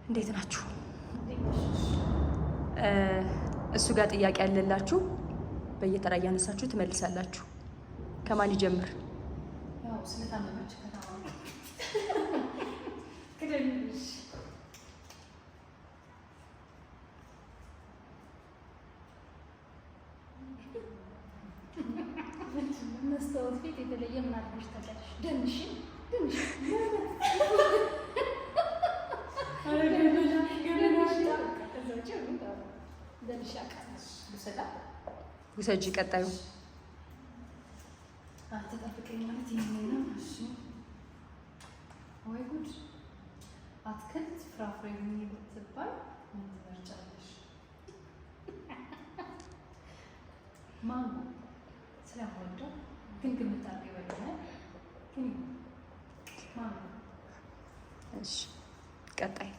እንዴት ናችሁ? እሱ ጋር ጥያቄ ያለላችሁ በየተራ እያነሳችሁ ትመልሳላችሁ። ከማን ይጀምር? ያው ስለታመመች መስታወት ፊት የተለየ ምን አድርገሽ ታውቂያለሽ? ደንሽ ውሰጂ። ቀጣዩ አትጠብቀኝ ማለት ይሄ ነው። እሺ ወይ ጉድ! አትክልት ፍራፍሬ ምን ብትባል ምን ትመርጫለሽ? ማንጎ ስለምወደው ግን ግምት አድርገው ይበላል። ግን ማንጎ። እሺ ቀጣይ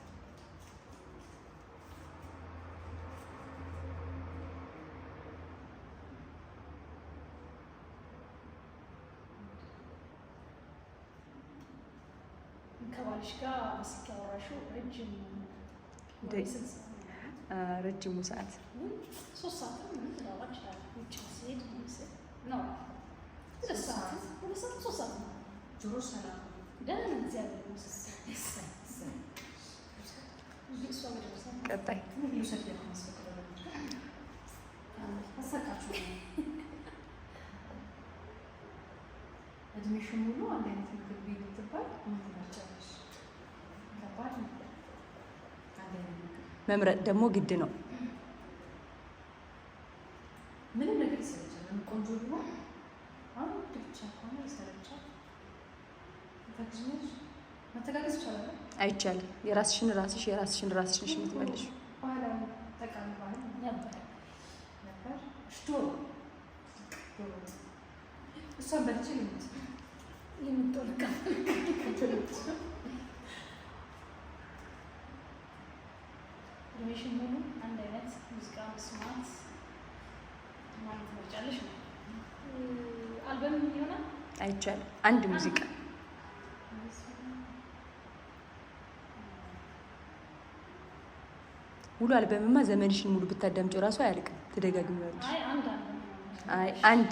ከባልሽ ጋር በስልክ ያወራሽው ረጅሙ ሰዓት 3 ሰዓት ምን ትላዋ ይችላል? ውጭ ሲሄድ ነው 2 ሰዓት 3 ሰዓት ነው። ጆሮ ሰላም ደህና እግዚአብሔር ይመስገን። ቀጣይ እድሜሽን ሙሉ አንድ አይነት ምግብ ቤት ብትባል ምን ትመርጫለሽ? ከባድ ነው። አንድ አይነት ምግብ መምረጥ ደግሞ ግድ ነው። ምንም ነገር ይሰለቻል። ቆንጆ ቢሆን አሁን ብቻ ከሆነ ይሰለቻል። መተጋገዝ ይቻላል? አይቻልም። የራስሽን ራስሽ የምትመልሽ ባህላዊ ጠቃሚ ባህል ነበር። ዶሮ እሷን በልቼ የምትወልቃ እድሜሽን ሙሉ አንድ አይነት ሙዚቃ መስማት ማለት ትመርጫለሽ ነው? አልበም ይሆናል? አይቻልም። አንድ ሙዚቃ ሙሉ አልበምማ ዘመንሽን ሙሉ ብታዳምጪው እራሱ አያልቅም። ትደጋግሚዋለሽ። አይ አንድ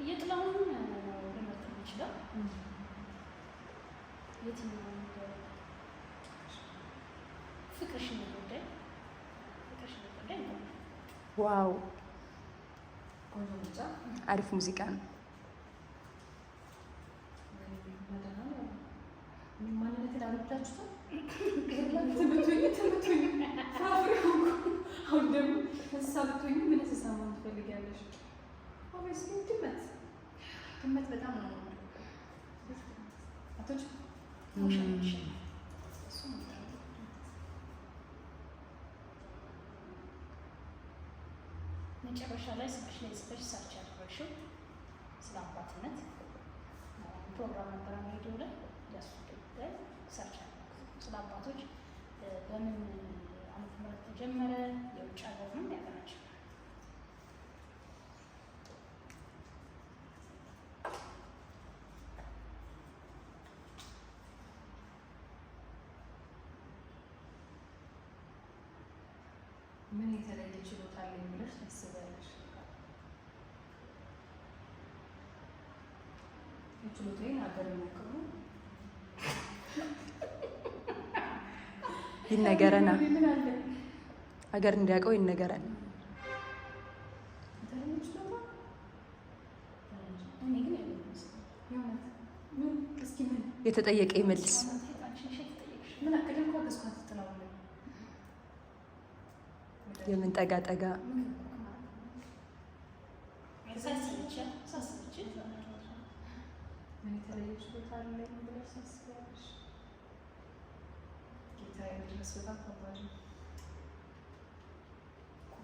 የጥላሁን ልመርጥ የምችለው የትኛው ፍቅርሽን ጉዳይ ነው። ዋው ቆንጆ ምርጫ፣ አሪፍ ሙዚቃ ነው። ማንነትን አልወዳችሁትም? አሁን ደግሞ እንስሳ ብትሆኚ ምን እንስሳ መሆን ትፈልጊያለሽ? ኦብቪየስሊ ድመት በጣም ነው አቶች መጨረሻ ላይ ስልክሽ ላይ ጽፈሽ ሰርች ያደረግሽው ስለ አባትነት ፕሮግራም ነበረ ሬዲዮ ላይ ላይ ሰርች ያደረግሽው ስለ አባቶች በምን ዓመተ ምህረት ተጀመረ፣ የውጭ ሀገር ነው ያገናቸው። ምን የተለየ ችሎታ አለኝ ብለሽ ታስቢያለሽ? የችሎታዬን ሀገር ሞክሩ ይነገረና ሀገር እንዲያውቀው ይነገረን። የተጠየቀ ይመልስ። የምን ጠጋ ጠጋ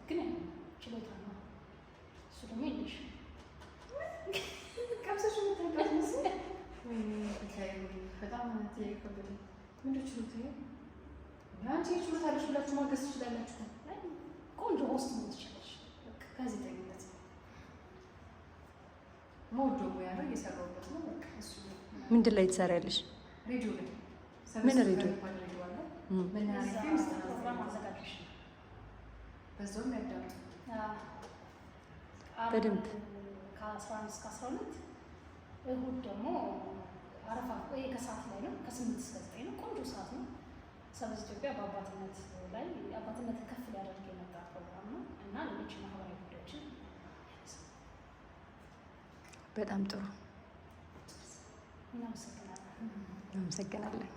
ግን ችሎታ ነው እሱ ደግሞ የለሽም። በጣም ምንድን ችሎታ ይሄ? አንቺ ችሎታ አለሽ ብላችሁ ማገዝ ትችላላችሁ። ቆንጆ ሆስት መሆን ትችላለሽ። በቃ ጋዜጠኝነት መወደው ሙያ ነው፣ እየሰራሁበት ነው። በቃ እሱ ምንድን ላይ ትሰሪያለሽ? ሬዲዮ ላይ። ምን ሬዲዮ? ፕሮግራም አዘጋጅሽ በዛውም ያዳምጡ በደንብ ከ11 እስከ 12 እሁድ ደግሞ አረፋ ከሰዓት ላይ ነው። ከ8 እስከ 9 ነው። ቆንጆ ሰዓት ነው። ሰበዝ ኢትዮጵያ በአባትነት ላይ አባትነት ከፍ ሊያደርግ የመጣ ፕሮግራም ነው እና ሌሎች ማህበራዊ ጉዳዮችን በጣም ጥሩ። እናመሰግናለን። እናመሰግናለን።